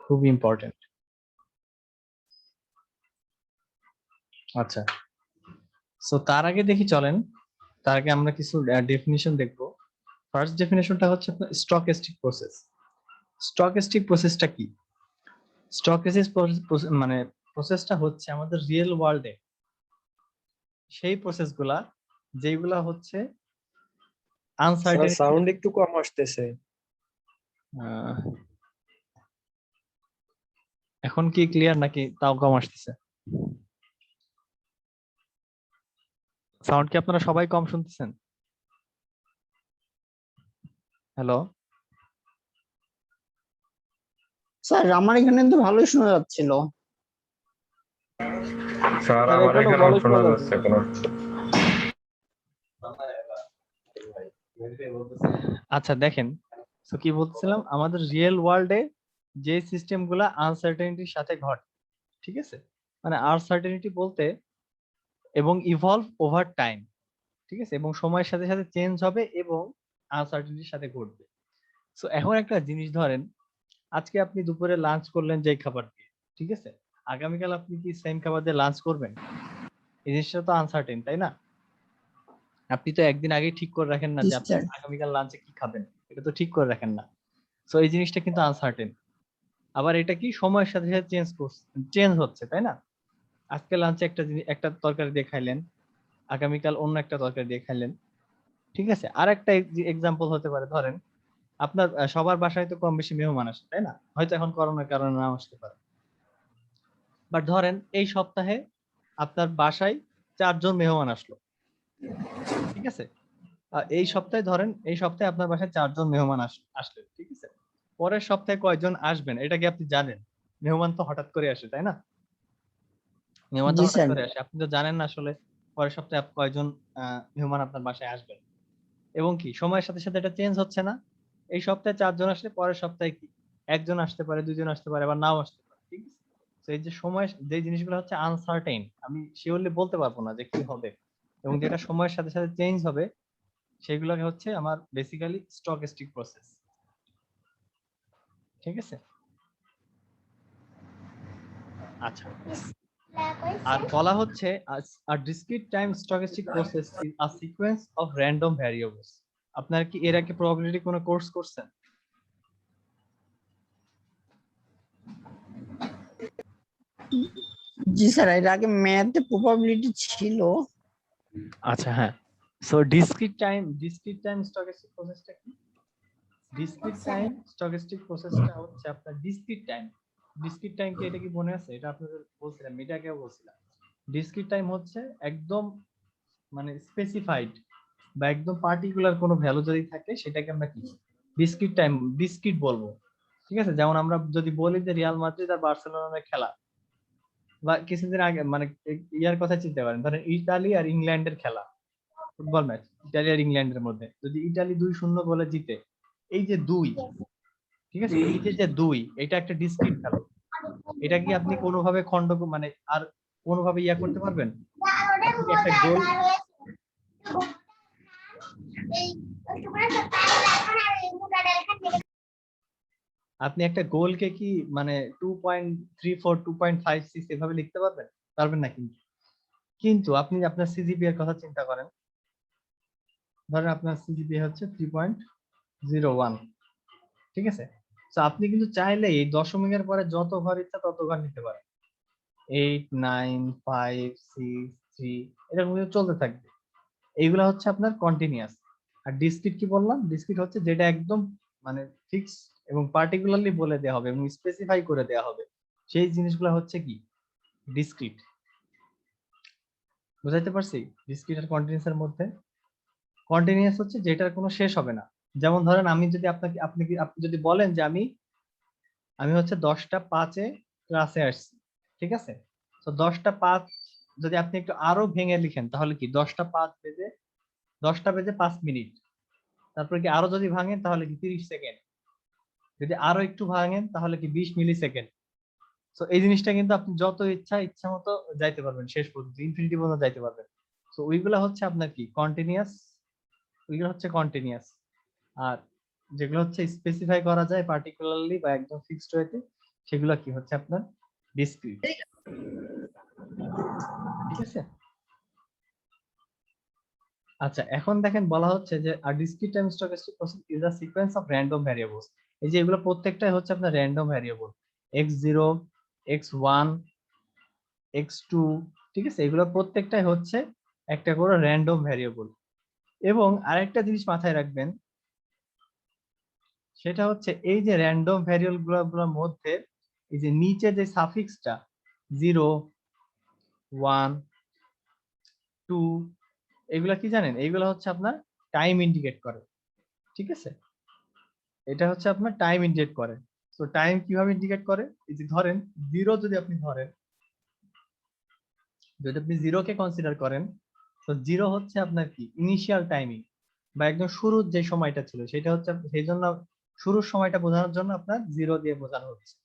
খুবই ইম্পর্টেন্ট। আচ্ছা, সো তার আগে দেখি চলেন, তার আগে আমরা কিছু ডেফিনিশন দেখবো। ফার্স্ট ডেফিনেশনটা হচ্ছে আপনার স্টকিস্টিক প্রসেস। স্টকিস্টিক প্রসেসটা কি? স্টকিস্টিক মানে প্রসেসটা হচ্ছে আমাদের রিয়েল ওয়ার্ল্ডে সেই প্রসেসগুলা যেগুলা হচ্ছে স্যার আনসার্টেনিটি। সাউন্ড একটু কম আসতেছে। এখন কি ক্লিয়ার নাকি তাও কম আসতেছে? সাউন্ড কি আপনারা সবাই কম শুনতেছেন? হ্যালো, স্যার আমার এখানে তো ভালোই শোনা যাচ্ছিল। স্যার আমার এখানেও শোনা যাচ্ছে কোনো। আচ্ছা দেখেন, তো কি বলছিলাম, আমাদের রিয়েল ওয়ার্ল্ডে যে সিস্টেমগুলা আনসার্টেনিটির সাথে ঘটে, ঠিক আছে, মানে আনসার্টেনিটি বলতে এবং ইভলভ ওভার টাইম, ঠিক আছে, এবং সময়ের সাথে সাথে চেঞ্জ হবে এবং আনসার্টেনিটির সাথে ঘটবে। সো এখন একটা জিনিস ধরেন, আজকে আপনি দুপুরে লাঞ্চ করলেন যে খাবার দিয়ে, ঠিক আছে, আগামীকাল আপনি কি সেম খাবার দিয়ে লাঞ্চ করবেন? এই জিনিসটা তো আনসার্টেন, তাই না? আপনি তো একদিন আগেই ঠিক করে রাখেন না যে আপনি আগামীকাল লাঞ্চে কি খাবেন, এটা তো ঠিক করে রাখেন না। সো এই জিনিসটা কিন্তু আনসার্টেন। আবার এটা কি সময়ের সাথে সাথে চেঞ্জ হচ্ছে, তাই না? আজকে লাঞ্চে একটা তরকারি দিয়ে খাইলেন, আগামীকাল অন্য একটা তরকারি দিয়ে খাইলেন, ঠিক আছে। আর একটা এক্সাম্পল হতে পারে, ধরেন আপনার সবার বাসায় তো কম বেশি মেহমান আসে, তাই না? হয়তো এখন করোনার কারণে নাও আসতে পারে, বাট ধরেন এই সপ্তাহে আপনার বাসায় 4 জন মেহমান আসলো, ঠিক আছে। এই সপ্তাহে ধরেন এই সপ্তাহে আপনার বাসায় 4 জন মেহমান আসলে, ঠিক আছে। পরের সপ্তাহে কয়জন আসবেন এটা কি আপনি জানেন? মেহমান তো হঠাৎ করে আসে, তাই না? মেহমান তো জি হঠাৎ স্যার। করে আসে, আপনি তো জানেন না আসলে পরের সপ্তাহে কয়জন মেহমান আপনার বাসায় আসবেন। এবং কি সময়ের সাথে সাথে এটা চেঞ্জ হচ্ছে না? এই সপ্তাহে 4 জন আসলে পরের সপ্তাহে কি একজন আসতে পারে, দুইজন আসতে পারে, আবার নাও আসতে পারে, ঠিক আছে। তো এই যে সময়, যে জিনিসগুলো হচ্ছে আনসার্টেইন, আমি শিওরলি বলতে পারবো না যে কি হবে, এবং যেটা সময়ের সাথে সাথে চেঞ্জ হবে, সেগুলোকে হচ্ছে আমার বেসিক্যালি স্টকিস্টিক প্রসেস, ঠিক আছে। আচ্ছা, আর বলা হচ্ছে a discrete time stochastic process is a sequence of random variables. আপনারা কি এর আগে প্রবাবিলিটি কোনো কোর্স করছেন? জি স্যার, এর আগে ম্যাথে প্রবাবিলিটি ছিল। আচ্ছা হ্যাঁ, সো ডিসক্রিট টাইম স্টকিস্টিক প্রসেসটা কি? ডিসক্রিট টাইম প্রসেসটা হচ্ছে আপনার ডিসক্রিট টাইম কি, এটা কি মনে আছে? এটা আপনাদের বলছিলাম, এটা আগেও বলছিলাম। ডিসক্রিট টাইম হচ্ছে একদম মানে স্পেসিফাইড বা একদম পার্টিকুলার কোনো ভ্যালু যদি থাকে সেটাকে আমরা কি ডিসক্রিট বলবো, ঠিক আছে। যেমন আমরা যদি বলি যে রিয়াল মাদ্রিদ আর বার্সেলোনার খেলা, বা কিছুদিন আগে মানে ইয়ার কথা চিন্তা করেন, ধরেন ইতালি আর ইংল্যান্ডের খেলা, ফুটবল ম্যাচ ইতালি আর ইংল্যান্ডের মধ্যে, যদি ইতালি 2-0 গোলে জিতে, এই যে 2, ঠিক আছে, এই যে 2, এটা একটা ডিসক্রিট ভ্যালু। এটা কি আপনি কোনোভাবে মানে আর কোনোভাবে ইয়া করতে পারবেন? আপনি কি একটা গোল, আপনি একটা গোলকে কি মানে 2.34 2.56 এভাবে লিখতে পারবেন? পারবেন না কিন্তু। কিন্তু আপনি আপনার সিজিপি এর কথা চিন্তা করেন, ধরেন আপনার সিজিপি হচ্ছে 3.01, ঠিক আছে। তো আপনি কিন্তু চাইলে এই দশমিকের পরে যত ঘর ইচ্ছা তত ঘর নিতে পারেন, 8 9 5 6 3 এরকম কিন্তু চলতে থাকবে। এইগুলা হচ্ছে আপনার কন্টিনিউয়াস। আর ডিসক্রিট কি বললাম? ডিসক্রিট হচ্ছে যেটা একদম মানে ফিক্স এবং পার্টিকুলারলি বলে দেওয়া হবে এবং স্পেসিফাই করে দেওয়া হবে, সেই জিনিসগুলো হচ্ছে কি ডিসক্রিট। বুঝাইতে পারছি? ডিসক্রিট আর কন্টিনিউয়াস এর মধ্যে, কন্টিনিউয়াস হচ্ছে যেটার কোনো শেষ হবে না। যেমন ধরেন আমি যদি আপনি যদি বলেন যে আমি হচ্ছে 10টা 5-এ ক্লাসে আসছি, ঠিক আছে। তো 10টা 5 যদি আপনি একটু আরো ভেঙে লিখেন তাহলে কি 10টা বেজে 5 মিনিট, তারপরে কি আরো যদি ভাঙেন তাহলে কি 30 সেকেন্ড, যদি আরো একটু ভাঙেন তাহলে কি 20 মিলি সেকেন্ড। তো এই জিনিসটা কিন্তু আপনি যত ইচ্ছা মতো যাইতে পারবেন, শেষ পর্যন্ত ইনফিনিটি পর্যন্ত যাইতে পারবেন। তো ওইগুলা হচ্ছে আপনার কি কন্টিনিউয়াস, ওইগুলো হচ্ছে কন্টিনিউয়াস। আর যেগুলো হচ্ছে স্পেসিফাই করা যায় পার্টিকুলারলি বা একদম ফিক্সড ওয়েতে, সেগুলো কি হচ্ছে আপনার ডিসক্রিট। ঠিক আছে। আচ্ছা, এখন দেখেন বলা হচ্ছে যে a discrete time stochastic process is a sequence of random variables। এই যে এগুলো প্রত্যেকটাই হচ্ছে আপনার random variable, x0, x1, x2, ঠিক আছে, এগুলো প্রত্যেকটাই হচ্ছে একটা করে র্যান্ডম ভ্যারিয়েবল। এবং আরেকটা জিনিস মাথায় রাখবেন, সেটা হচ্ছে এই যে র্যান্ডম ভ্যারিয়েবল গুলোর মধ্যে এই যে নিচে যে সাফিক্সটা 0, 1, 2, এগুলা কি জানেন, এইগুলা হচ্ছে আপনার টাইম ইন্ডিকেট করে। ঠিক আছে, এটা হচ্ছে আপনার টাইম ইন্ডিকেট করে। তো টাইম কিভাবে ইন্ডিকেট করে, এই যে ধরেন 0 যদি আপনি ধরেন, যদি আপনি 0 কে কনসিডার করেন, তো 0 হচ্ছে আপনার কি ইনিশিয়াল টাইমিং বা একদম শুরুর যে সময়টা ছিল সেটা হচ্ছে, সেই জন্য শুরুর সময়টা বোঝানোর জন্য আপনার 0 দিয়ে বোঝানো হচ্ছে।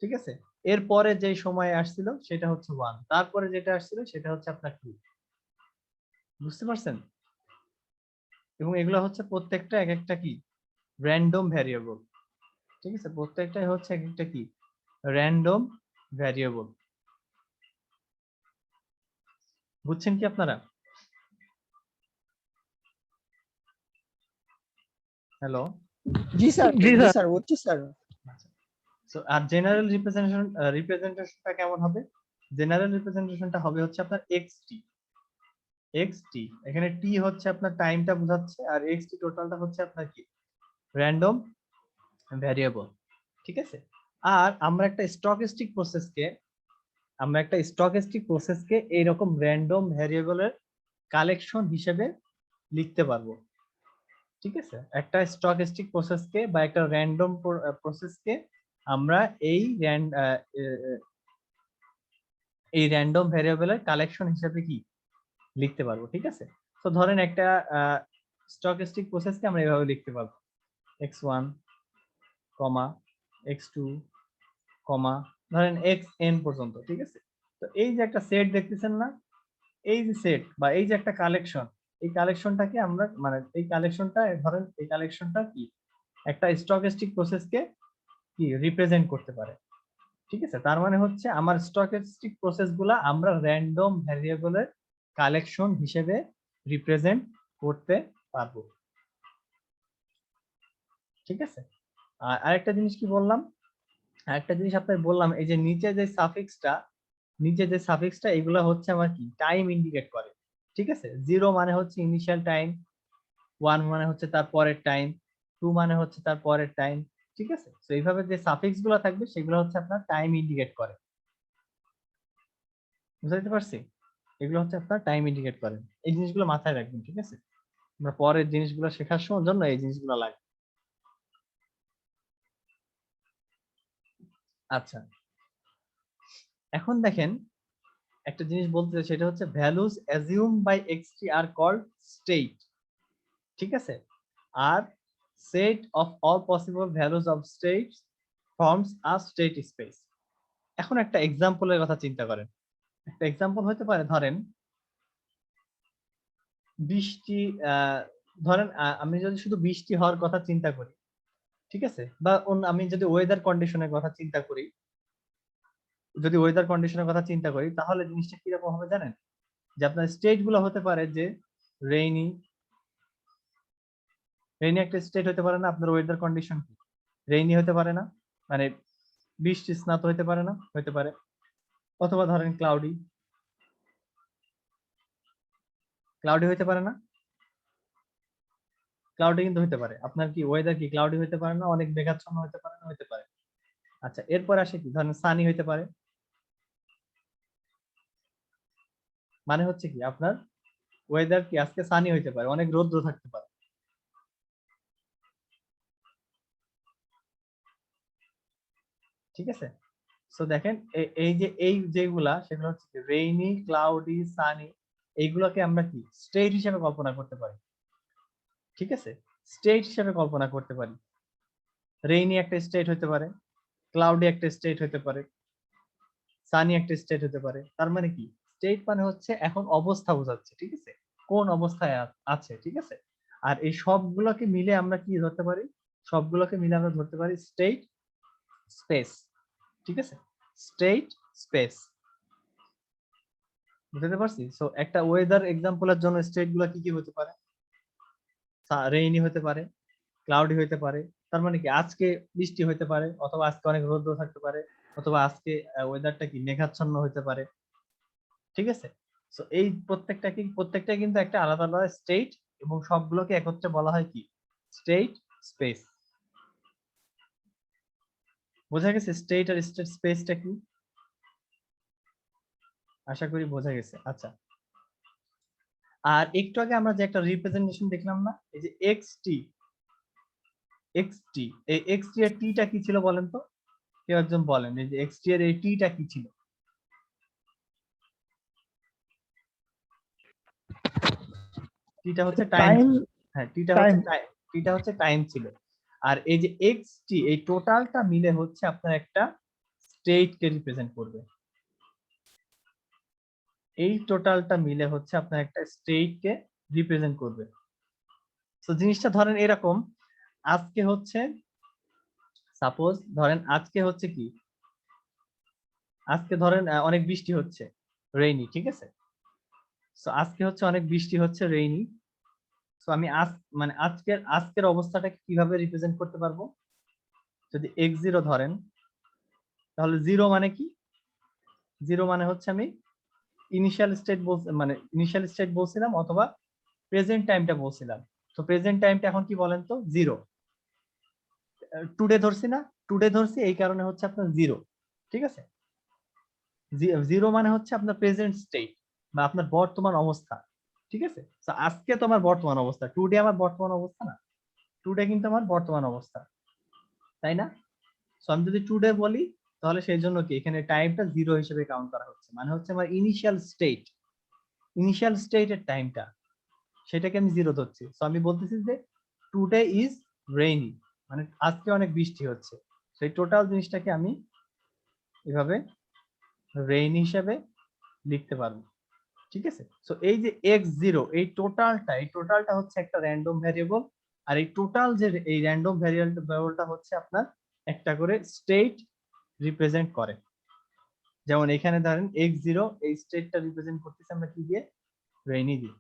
ঠিক আছে, এরপরে যে সময় আসছিল সেটা হচ্ছে 1, তারপরে যেটা আসছিল সেটা হচ্ছে আপনার 2। বুঝতে পারছেন? এবং এগুলো হচ্ছে প্রত্যেকটা এক একটা কি র্যান্ডম ভ্যারিয়েবল। ঠিক আছে, প্রত্যেকটাই হচ্ছে এক একটা কি র্যান্ডম ভ্যারিয়েবল। বুঝছেন কি আপনারা? হ্যালো। জি স্যার, জি জি স্যার। স্যার, বুঝছি স্যার। সো আর জেনারেল রিপ্রেজেন্টেশনটা কেমন হবে? জেনারেল রিপ্রেজেন্টেশনটা হবে হচ্ছে আপনার xt, এখানে t হচ্ছে আপনার টাইমটা বোঝাচ্ছে, আর xt টোটালটা হচ্ছে আপনার কি র্যান্ডম ভ্যারিয়েবল। ঠিক আছে, আর আমরা একটা স্টকিস্টিক প্রসেসকে এইরকম র্যান্ডম ভ্যারিয়েবলের কালেকশন হিসেবে লিখতে পারবো। ঠিক আছে, একটা স্টকিস্টিক প্রসেসকে বা একটা র্যান্ডম প্রসেসকে আমরা এই র্যান্ডম ভ্যারিয়েবলের কালেকশন হিসেবে কি লিখতে পারবো। ঠিক আছে, তো ধরেন একটা স্টকিস্টিক প্রসেসকে আমরা এভাবে লিখতে পারবো x1, x2, ধরেন xn পর্যন্ত। ঠিক আছে, তো এই যে একটা সেট দেখতেছেন না, এই যে সেট বা এই যে একটা কালেকশন, এই কালেকশনটাকে আমরা মানে এই কালেকশনটা ধরেন এই কালেকশনটা কি একটা স্টকিস্টিক প্রসেসকে কি রিপ্রেজেন্ট করতে পারে। ঠিক আছে, তার মানে হচ্ছে আমার স্টকিস্টিক প্রসেসগুলা আমরা র্যান্ডম ভ্যারিয়েবলের কালেকশন হিসেবে রিপ্রেজেন্ট করতে পারবো। ঠিক আছে, আর আরেকটা জিনিস কি বললাম, আরেকটা জিনিস আপনাকে বললাম, এই যে নিচে যে সাফিক্সটা এগুলো হচ্ছে আমার কি টাইম ইন্ডিকেট করে। ঠিক আছে, 0 মানে হচ্ছে ইনিশিয়াল টাইম, 1 মানে হচ্ছে তার পরের টাইম, 2 মানে হচ্ছে তার পরের টাইম। ঠিক আছে, তো এইভাবে যে সাফিক্স গুলো থাকবে সেগুলো হচ্ছে আপনার টাইম ইন্ডিকেট করে। বুঝতে পারছি? এগুলো হচ্ছে আপনার টাইম ইন্ডিকেট করে, এই জিনিসগুলো মাথায় রাখবেন। ঠিক আছে, আমরা পরের জিনিসগুলো শেখার সময় জন্য এই জিনিসগুলো লাগবে। আচ্ছা, এখন দেখেন একটা জিনিস বলতে চাই, সেটা হচ্ছে ভ্যালুস অ্যাজিউম বাই xt আর কল্ড স্টেট। ঠিক আছে, আর set of all possible values of state forms a state space. এখন একটা এক্সাম্পলের কথা চিন্তা করেন, একটা এক্সাম্পল হতে পারে, ধরেন বৃষ্টি, ধরেন আমি যদি শুধু বৃষ্টি হওয়ার কথা চিন্তা করি, ঠিক আছে, বা আমি যদি ওয়েদার কন্ডিশনের কথা চিন্তা করি, তাহলে জিনিসটা কিরকম হবে জানেন? যে আপনার স্টেট গুলো হতে পারে যে রেইনি একটা স্টেট হতে পারে না, আপনার ওয়েদার কন্ডিশন কি রেইনি হতে পারে না, মানে বৃষ্টি স্নাত হতে পারে না, হতে পারে। অথবা ধরেন ক্লাউডি হতে পারে না, ক্লাউডি কিন্তু হতে পারে। আপনার কি ওয়েদার কি ক্লাউডি হতে পারে না, অনেক মেঘাচ্ছন্ন হতে পারে না, হতে পারে। আচ্ছা, এরপর আসে কি, ধরেন সানি হতে পারে, মানে হচ্ছে কি আপনার ওয়েদার কি আজকে সানি হতে পারে, অনেক রৌদ্র থাকতে পারে। ঠিক আছে, সো দেখেন এই যেগুলা সেগুলো হচ্ছে রেইনি, ক্লাউডি, সানি, এইগুলোকে আমরা কি স্টেট হিসেবে কল্পনা করতে পারি। ঠিক আছে, স্টেট হিসেবে কল্পনা করতে পারি। রেইনি একটা স্টেট হতে পারে, ক্লাউডি একটা স্টেট হতে পারে, সানি একটা স্টেট হতে পারে। তার মানে কি স্টেট মানে হচ্ছে এখন অবস্থা বোঝাচ্ছে। ঠিক আছে, কোন অবস্থায় আছে। ঠিক আছে, আর এই সবগুলোকে মিলে আমরা কি ধরতে পারি, সবগুলোকে মিলে আমরা ধরতে পারি স্টেট স্পেস। ঠিক আছে, স্টেট স্পেস, বুঝতে পারছি? সো একটা ওয়েদার এক্সাম্পলের জন্য স্টেট গুলা কি কি হতে পারে? রেইনি হতে পারে, ক্লাউডি হতে পারে। তার মানে কি আজকে বৃষ্টি হতে পারে, অথবা আজকে অনেক রোদ্র থাকতে পারে, অথবা আজকে ওয়েদারটা কি মেঘাচ্ছন্ন হতে পারে। ঠিক আছে, সো এই প্রত্যেকটা কিন্তু একটা আলাদা আলাদা স্টেট, এবং সবগুলোকে একত্রে বলা হয় কি? State space. বোঝা গেছে স্টেট আর স্টেট স্পেসটা কি? আশা করি বোঝা গেছে। আচ্ছা, আর একটু আগে আমরা যে একটা রিপ্রেজেন্টেশন দেখলাম না, এই যে এক্সটি, এই এক্সটি এর টিটা কি ছিল বলেন তো? কেউ একজন বলেন, এই যে এক্সটি এর এই টিটা কি ছিল? টিটা হচ্ছে টাইম। টাইম। হ্যাঁ, টিটা হচ্ছে টাইম ছিল। আর এই যে এক্সটি, এই টোটালটা মিলে হচ্ছে আপনার একটা স্টেট কে রিপ্রেজেন্ট করবে। এই টোটালটা মিলে হচ্ছে আপনার একটা স্টেট কে রিপ্রেজেন্ট করবে। তো জিনিসটা ধরেন এরকম, আজকে হচ্ছে, সাপোজ ধরেন আজকে হচ্ছে কি, আজকে ধরেন অনেক বৃষ্টি হচ্ছে, রেইনি, ঠিক আছে? সো আজকে হচ্ছে অনেক বৃষ্টি হচ্ছে, রেইনি। সো আমি মানে আজকের অবস্থাটাকে কিভাবে রিপ্রেজেন্ট করতে পারবো? যদি x0 ধরেন, তাহলে জিরো মানে কি? জিরো মানে হচ্ছে আমি ইনিশিয়াল স্টেট বলছিলাম, অথবা প্রেজেন্ট টাইমটা বলছিলাম। তো প্রেজেন্ট টাইমটা এখন কি বলেন তো? জিরো। টুডে ধরছি না, টুডে ধরছি এই কারণে হচ্ছে আপনার জিরো। ঠিক আছে, জিরো মানে হচ্ছে আপনার প্রেজেন্ট স্টেট বা আপনার বর্তমান অবস্থা। ঠিক আছে, তো আজকে তো আমার বর্তমান অবস্থা, টুডে আমার বর্তমান অবস্থা না, টুডে কিন্তু আমার বর্তমান অবস্থা, তাই না? সো আমি যদি টুডে বলি, তাহলে সেই জন্য কি এখানে টাইমটা জিরো হিসেবে কাউন্ট করা হচ্ছে, মানে হচ্ছে আমার ইনিশিয়াল স্টেটের টাইমটা, সেটাকে আমি জিরো ধরছি। সো আমি বলতেছি যে টুডে ইজ রেইনি, মানে আজকে অনেক বৃষ্টি হচ্ছে। সেই টোটাল জিনিসটাকে আমি এভাবে রেইন হিসেবে লিখতে পারবো। ঠিক আছে, সো এই যে x0, এই টোটালটা হচ্ছে একটা র্যান্ডম ভ্যারিয়েবল। আর এই টোটাল যে এই র্যান্ডম ভ্যারিয়েবলটা হচ্ছে আপনার একটা করে স্টেট রিপ্রেজেন্ট করে। যেমন এখানে ধরেন x0, এই স্টেটটা রিপ্রেজেন্ট করতেছি আমরা কি দিয়ে? রেইনি দিয়ে।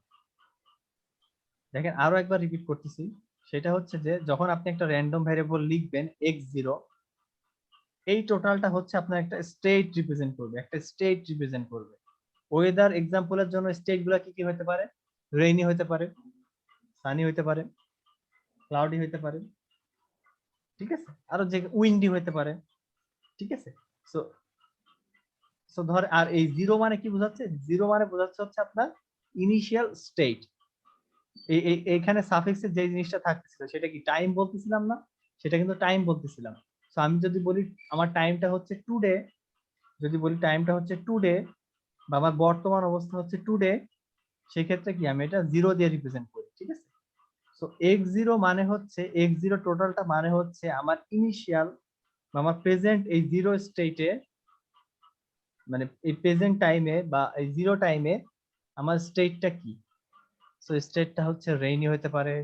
দেখেন আরো একবার রিপিট করতেছি, সেটা হচ্ছে যে যখন আপনি একটা র্যান্ডম ভ্যারিয়েবল লিখবেন x0, এই টোটালটা হচ্ছে আপনার একটা স্টেট রিপ্রেজেন্ট করবে। ওয়েদার এক্সাম্পলের জন্য স্টেট গুলা কি কি হতে পারে? রেইনি হতে পারে, সানি হতে পারে, ক্লাউডি হতে পারে, ঠিক আছে, আরো যে উইন্ডি হতে পারে। ঠিক আছে, সো সো ধর, আর এই জিরো মানে কি বোঝাচ্ছে? জিরো মানে বোঝাচ্ছে হচ্ছে আপনার ইনিশিয়াল স্টেট। এইখানে সাফিক্সের যে জিনিসটা থাকতেছিল সেটা কি টাইম বলতেছিলাম না? সেটা কিন্তু টাইম বলতেছিলাম। সো আমি যদি বলি আমার টাইমটা হচ্ছে টুডে, বা আমার বর্তমান অবস্থা হচ্ছে টুডে, সেক্ষেত্রে কি আমি এটা জিরো দিয়ে রিপ্রেজেন্ট করি। ঠিক আছে, সো x0 মানে হচ্ছে, x0 টোটালটা মানে হচ্ছে আমার ইনিশিয়াল বা আমার প্রেজেন্ট এই জিরো স্টেটে, মানে এই প্রেজেন্ট টাইমে বা এই জিরো টাইমে আমার স্টেটটা কি? সো স্টেটটা হচ্ছে রেইনি হতে পারে,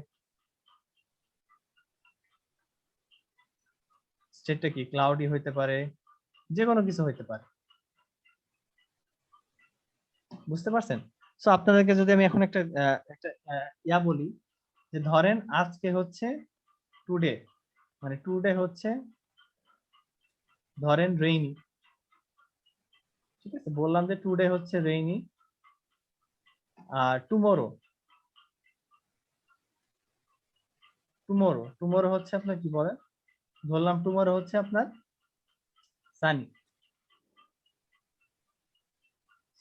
স্টেটটা কি ক্লাউডি হতে পারে, যে কোনো কিছু হতে পারে। বুঝতে পারছেন? সো আপনাদেরকে যদি আমি এখন একটা ইয়া বলি, যে ধরেন আজকে হচ্ছে টুডে, মানে টুডে হচ্ছে ধরেন রেইনি। ঠিক আছে, বললাম যে টুডে হচ্ছে রেইনি, আর টুমোরো হচ্ছে আপনার কি বলেন, ধরলাম টুমোরো হচ্ছে আপনার সানি।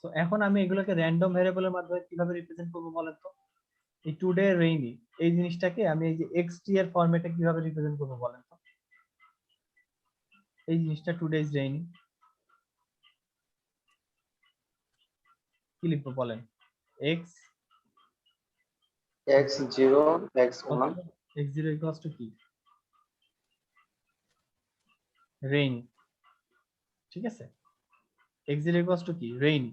তো এখন আমি এগুলোকে র্যান্ডম ভ্যারিয়েবলের মাধ্যমে কিভাবে রিপ্রেজেন্ট করবো বলেন তো? এই টুডে রেইনি, এই জিনিসটাকে আমি এই যে এক্সটি এর ফরম্যাটে কিভাবে রিপ্রেজেন্ট করবো বলেন তো? এই জিনিসটা টুডে ইজ রেইনি, কি লিখবো বলেন? X x0 x1 x0 equals to কি? রেইনি। ঠিক আছে, x0 ইকুয়ালস টু কি? রেইনি।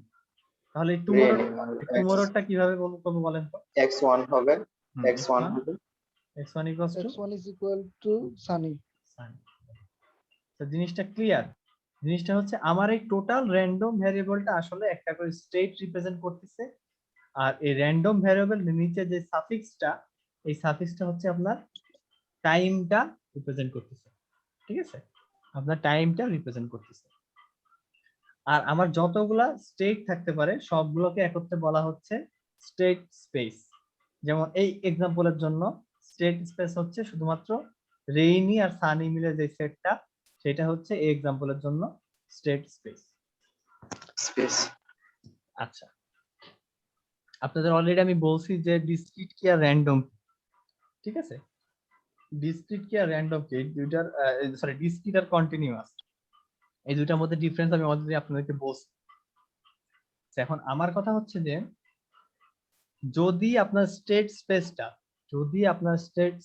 তাহলে টুমোরোটা কিভাবে করবো বলেন তো? x1 হবে x1 x1 হবে x1 equals to x1 is equal to sunny. Sunny. তো জিনিসটা ক্লিয়ার? জিনিসটা হচ্ছে আমার এই টোটাল র্যান্ডম ভ্যারিয়েবলটা আসলে একটা করে স্টেট রিপ্রেজেন্ট করতেছে, আর এই র্যান্ডম ভ্যারিয়েবল নিচে যে সাফিক্সটা, এই সাফিক্সটা হচ্ছে আপনার টাইমটা রিপ্রেজেন্ট করতেছে। ঠিক আছে, আপনার টাইমটা রিপ্রেজেন্ট করতেছে। আর আমার যতগুলা স্টেট থাকতে পারে সবগুলোকে একত্রে বলা হচ্ছে স্টেট স্পেস। যেমন এই এক্সাম্পলের জন্য স্টেট স্পেস হচ্ছে শুধুমাত্র রেইনি আর সানি মিলে যে সেটটা, সেটা হচ্ছে এই এক্সাম্পলের জন্য স্টেট স্পেস। স্পেস। আচ্ছা, আপনাদের অলরেডি আমি বলছি যে ডিসক্রিট কি আর র্যান্ডম। ঠিক আছে, ডিসক্রিট কি আর র্যান্ডম কি, দুইটার সরি ডিসক্রিট আর কন্টিনিউয়াস, এই দুইটার মধ্যে ডিফারেন্স আমি অলরেডি আপনাদেরকে বলছি। এখন আমার কথা হচ্ছে যে যদি আপনার স্টেট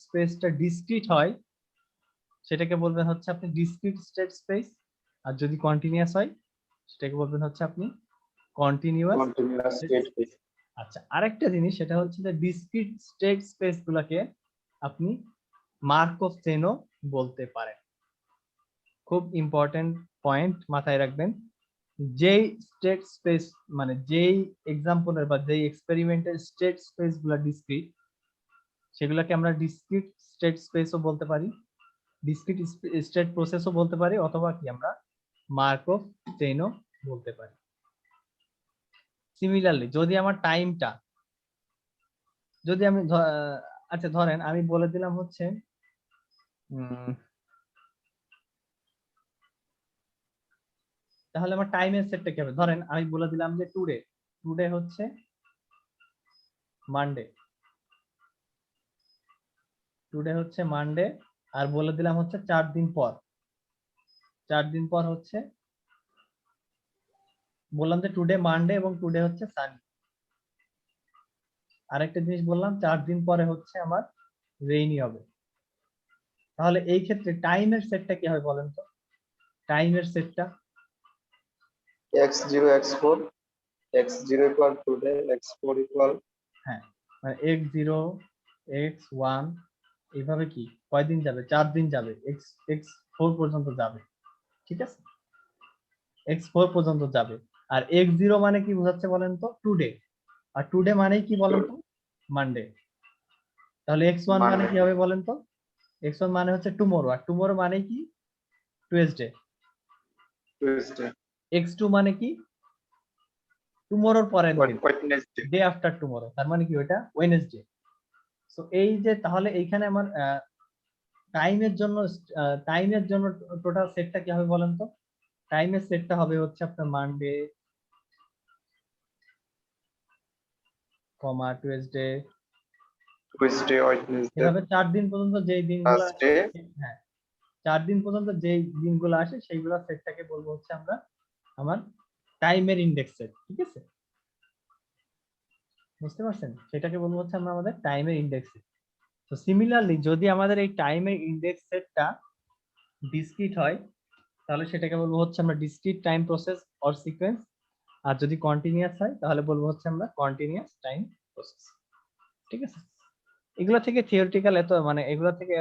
স্পেসটা ডিসক্রিট হয় সেটাকে বলবেন হচ্ছে আপনি ডিসক্রিট স্টেট স্পেস, আর যদি কন্টিনিউয়াস হয় সেটাকে বলবেন হচ্ছে আপনি কন্টিনিউয়াস। Continuous state space. আচ্ছা, আরেকটা জিনিস সেটা হচ্ছে যে ডিসক্রিট স্টেট স্পেস গুলাকে আপনি মার্কভ চেনও বলতে পারেন। খুব ইম্পর্টেন্ট পয়েন্ট মাথায় রাখবেন, যেই স্টেট স্পেস মানে যেই এক্সাম্পলের বা যেই এক্সপেরিমেন্টের স্টেট স্পেস গুলা ডিসক্রিট, সেগুলোকে আমরা ডিসক্রিট স্টেট স্পেসও বলতে পারি, ডিসক্রিট স্টেট প্রসেসও বলতে পারি, অথবা কি আমরা মার্কভ চেইনও বলতে পারি। সিমিলারলি যদি আমার টাইমটা, যদি আমি আচ্ছা ধরেন আমি বলে দিলাম হচ্ছে তাহলে আমার টাইমের সেটটা কি হবে, ধরেন আমি বলে দিলাম যে টুডে হচ্ছে মানডে, আর বলে দিলাম হচ্ছে 4 দিন পর হচ্ছে বললাম যে টুডে মানডে এবং টুডে হচ্ছে সানডে। আরেকটা জিনিস বললাম 4 দিন পরে হচ্ছে আমার রেইনি হবে। তাহলে এই ক্ষেত্রে টাইমের সেটটা কি হবে বলেন তো, টাইমের সেটটা x0 x4 x0 equal today x4 equal হ্যাঁ মানে x0 x1 এইভাবে কি কয়দিন যাবে, 4 দিন যাবে, x4 পর্যন্ত যাবে। ঠিক আছে, x4 পর্যন্ত যাবে। আর x0 মানে কি বোঝাচ্ছে বলেন তো, টুডে, আর টুডে মানে কি বলেন তো, মানডে। তাহলে x1 মানে কি হবে বলেন তো, x1 মানে হচ্ছে টুমরো, আর টুমরো মানে কি টুয়েসডে। Tuesday x2 মানে কি টুমরোর পরের দিন, Wednesday ডে আফটার টুমরো, তার মানে কি ওটা ওয়েডনেসডে। সো এই যে তাহলে এইখানে আমার টাইমের জন্য টোটাল সেটটা কি হবে বলেন তো, টাইমের সেটটা হবে হচ্ছে আপনার মানডে কমা টুয়েসডে, Tuesday Wednesday এভাবে 4 দিন পর্যন্ত যেই দিনগুলো আসে, Thursday হ্যাঁ 4 দিন পর্যন্ত যেই দিনগুলো আসে সেইগুলো সেটটাকে বলবো হচ্ছে আমরা আমার টাইমের ইনডেক্স সেট। ঠিক আছে, বুঝতে পারছেন, সেটাকে বলবো হচ্ছে আমরা আমাদের টাইমের ইনডেক্স সেট। তো সিমিলারলি যদি আমাদের এই টাইমের ইনডেক্স সেটটা ডিসক্রিট হয় তাহলে সেটাকে বলবো হচ্ছে আমরা discrete time process or sequence, আর যদি কন্টিনিউয়াস হয় তাহলে বলবো হচ্ছে আমরা কন্টিনিউয়াস টাইম প্রসেস। ঠিক আছে, এগুলো থেকে থিওরিটিক্যাল এত মানে এগুলো থেকে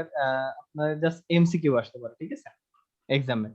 আপনার জাস্ট এমসিকিউ আসতে পারে। ঠিক আছে, এক্সামে